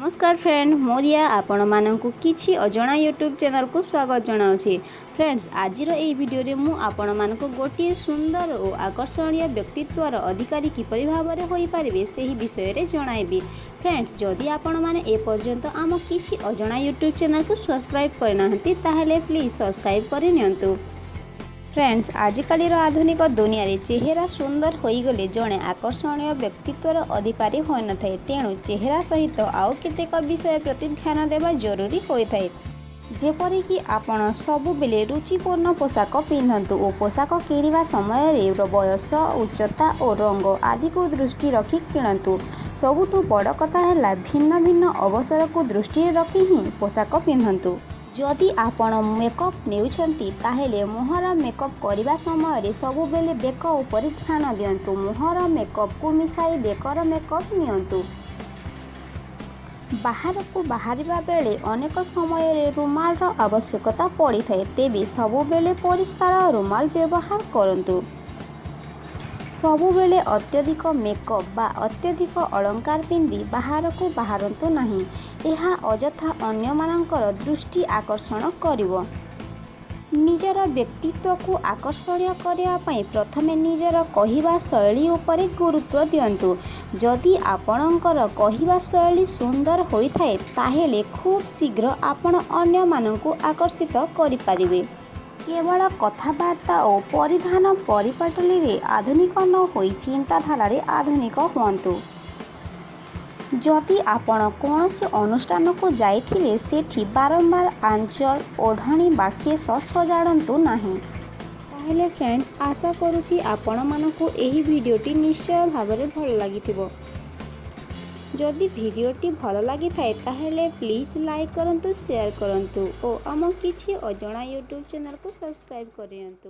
नमस्कार फ्रेंड मोरिया आपण मानकु किछि अजणा यूट्यूब चैनल को स्वागत जनाउछि। फ्रेंड्स आजिर एई वीडियो रे मु आपण मानकु गोटिए सुंदर और आकर्षणीय व्यक्तित्वर अधिकारी किपरि भाबरे होई पारिबे सेही विषय रे जणाइबी। फ्रेंड्स जदि आपण माने ए पर्यंत आम किछि अजणा यूट्यूब चैनल को सब्सक्राइब करनाहंती ताहेले प्लीज सब्सक्राइब करि नियंतु। फ्रेंड्स आजिकल आधुनिक दुनिया रे चेहरा सुंदर होईगले जड़े आकर्षणीय व्यक्तित्वर अधिकारी हो न थाए, तेणु चेहरा सहित आउ केतेक विषय प्रति ध्यान देवा जरूरी होता है। जेपरिक आपण सबु बेले रुचिपूर्ण पोशाक पिंधतु और पोशाक किणवा समय रे बयस उच्चता और रंग आदि को दृष्टि रखी किणतु। सबुठु बड़ कथा है भिन्न भिन्न अवसर को दृष्टि रखी ही पोशाक पिंधतु। जदि आपण मेकअप नेउछंती ताहेले मुहर मेकअप करने समय सबु बेले बेक उपर ध्यान दियंतु। मुहर मेकअप को मिसाई बेकर मेकअप नियंतु। बाहर को बाहरिबा बेले अनेक समय रुमाल रो आवश्यकता पड़ी थाए, तेबे सबु बेले परिष्कार रुमाल व्यवहार करंतु। सबु बेले अत्यधिक मेकअप बा अत्यधिक अलंकार पिंधि बाहर को बाहरंतु नहीं, यह अजथा अन्य मानकर दृष्टि आकर्षण करिवो। निजर व्यक्तित्व को आकर्षणीय करिया पई प्रथमे निजर कहिबा शैली उपरे गुरुत्व दियंतु। जदि आपणकर कहिबा शैली सुंदर होई थाए ताहेले खूब शीघ्र आपण अन्य मानकु आकर्षित करि पारिबे। केवल कथबार्ता और परिधान परिपाटली रे आधुनिक न होई चिंताधारा रे आधुनिक हुअन्तु। जदि आपण कौनसी अनुष्ठान को जाइथिले सेठी बारंबार आंचल ओढ़णी बाकेश सजाड़न्तु नाही। ताहेले फ्रेंड्स आशा करूची आपण मानकु एही वीडियोटी निश्चय भाबरे भल लागिथिबो। जदि वीडियोटी भल लगी थाए ताहेले प्लीज लाइक करंतु, शेयर करंतु और आम किछि अजणा यूट्यूब चैनल को सब्सक्राइब करियंतु।